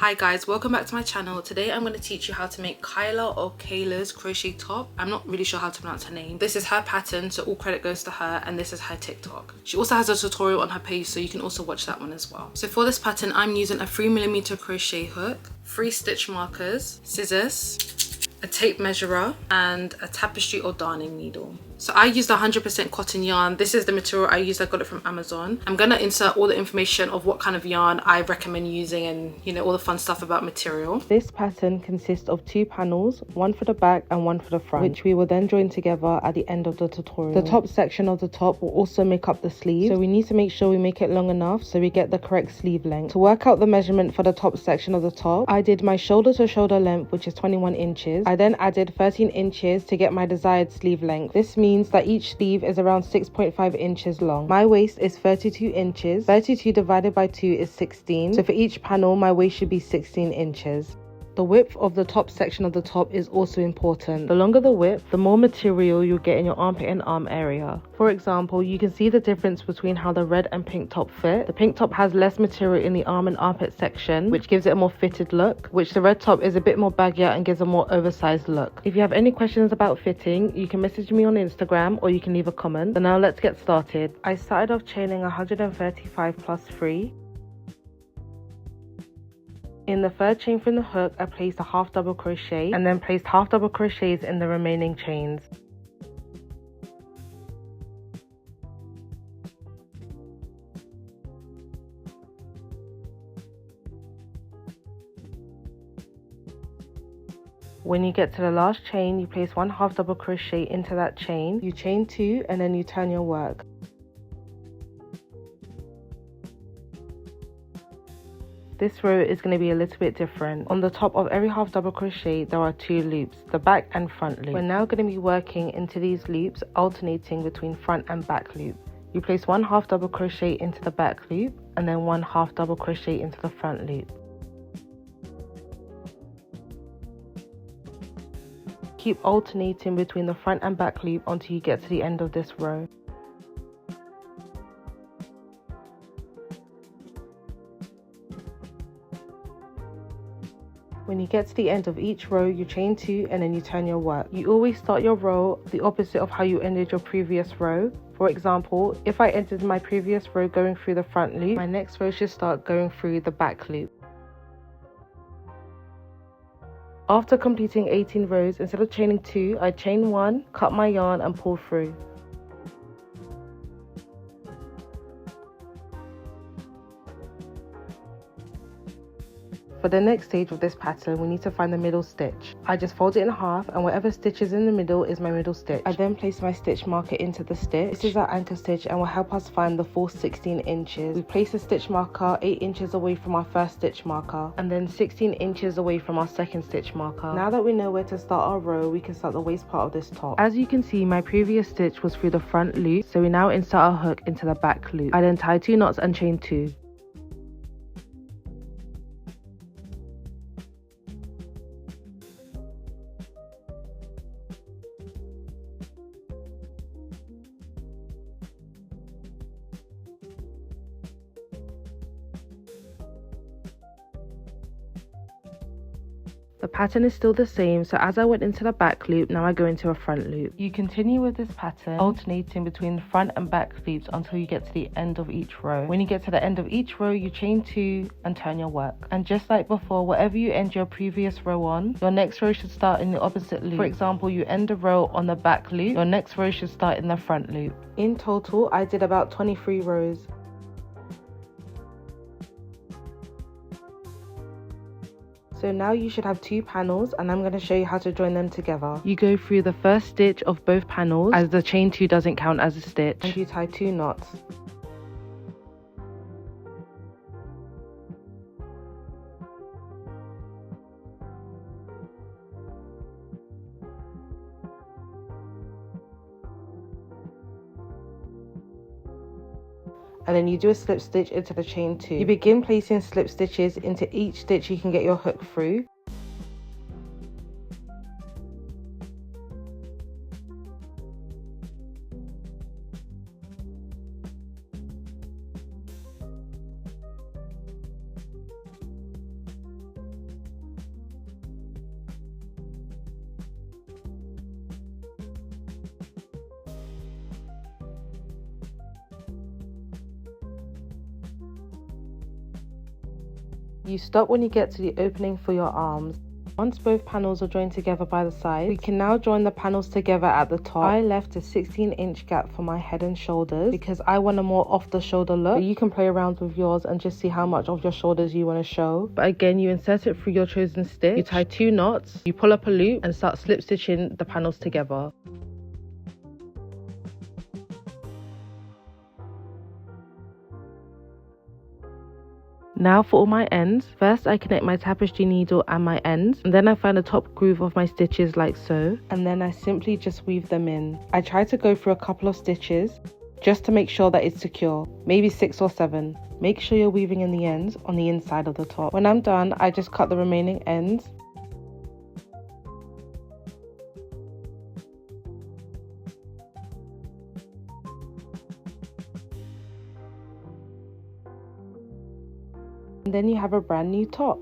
Hi guys, welcome back to my channel. Today I'm going to teach you how to make Keilas or Keilas crochet top. I'm not really sure how to pronounce her name. This is her pattern, so all credit goes to her, and this is her TikTok. She also has a tutorial on her page, so you can also watch that one as well. So for this pattern, I'm using a 3mm crochet hook, 3 stitch markers, scissors, a tape measurer, and a tapestry or darning needle. So I used 100% cotton yarn. This is the material I used. I got it from Amazon. I'm gonna insert all the information of what kind of yarn I recommend using and, you know, all the fun stuff about material. This pattern consists of 2 panels, one for the back and one for the front, which we will then join together at the end of the tutorial. The top section of the top will also make up the sleeve, so we need to make sure we make it long enough so we get the correct sleeve length. To work out the measurement for the top section of the top, I did my shoulder to shoulder length, which is 21 inches. I then added 13 inches to get my desired sleeve length. This means that each sleeve is around 6.5 inches long. My waist is 32 inches. 32 divided by 2 is 16. So for each panel, my waist should be 16 inches. The width of the top section of the top is also important. The longer the width, the more material you'll get in your armpit and arm area. For example, you can see the difference between how the red and pink top fit. The pink top has less material in the arm and armpit section, which gives it a more fitted look, which the red top is a bit more baggier and gives a more oversized look. If you have any questions about fitting, you can message me on Instagram or you can leave a comment. So now let's get started. I started off chaining 135 plus 3. In the third chain from the hook, I placed a half double crochet and then placed half double crochets in the remaining chains. When you get to the last chain, you place 1 half double crochet into that chain, you chain 2 and then you turn your work. This row is going to be a little bit different. On the top of every half double crochet there are 2 loops, the back and front loop. We're now going to be working into these loops, alternating between front and back loop. You place 1 half double crochet into the back loop and then 1 half double crochet into the front loop. Keep alternating between the front and back loop until you get to the end of this row. When you get to the end of each row, you chain 2 and then you turn your work. You always start your row the opposite of how you ended your previous row. For example, if I ended my previous row going through the front loop, my next row should start going through the back loop. After completing 18 rows, instead of chaining 2, I chain 1, cut my yarn and pull through. For the next stage of this pattern, we need to find the middle stitch. I just fold it in half and whatever stitch is in the middle is my middle stitch. I then place my stitch marker into the stitch. This is our anchor stitch and will help us find the full 16 inches. We place the stitch marker 8 inches away from our first stitch marker and then 16 inches away from our second stitch marker. Now that we know where to start our row, we can start the waist part of this top. As you can see, my previous stitch was through the front loop, so we now insert our hook into the back loop. I then tie 2 knots and chain 2. The pattern is still the same, so as I went into the back loop, now I go into a front loop. You continue with this pattern, alternating between the front and back loops until you get to the end of each row. When you get to the end of each row, you chain 2 and turn your work. And just like before, whatever you end your previous row on, your next row should start in the opposite loop. For example, you end a row on the back loop, your next row should start in the front loop. In total, I did about 23 rows. So now you should have 2 panels and I'm going to show you how to join them together. You go through the first stitch of both panels as the chain 2 doesn't count as a stitch. And you tie 2 knots. And then you do a slip stitch into the chain 2. You begin placing slip stitches into each stitch you can get your hook through. You stop when you get to the opening for your arms. Once both panels are joined together by the side, we can now join the panels together at the top. I left a 16-inch gap for my head and shoulders because I want a more off the shoulder look. But you can play around with yours and just see how much of your shoulders you want to show. But again, you insert it through your chosen stitch, you tie 2 knots, you pull up a loop and start slip stitching the panels together. Now for all my ends, first I connect my tapestry needle and my ends, and then I find the top groove of my stitches like so, and then I simply just weave them in. I try to go through a couple of stitches just to make sure that it's secure, maybe 6 or 7. Make sure you're weaving in the ends on the inside of the top. When I'm done, I just cut the remaining ends. And then you have a brand new top.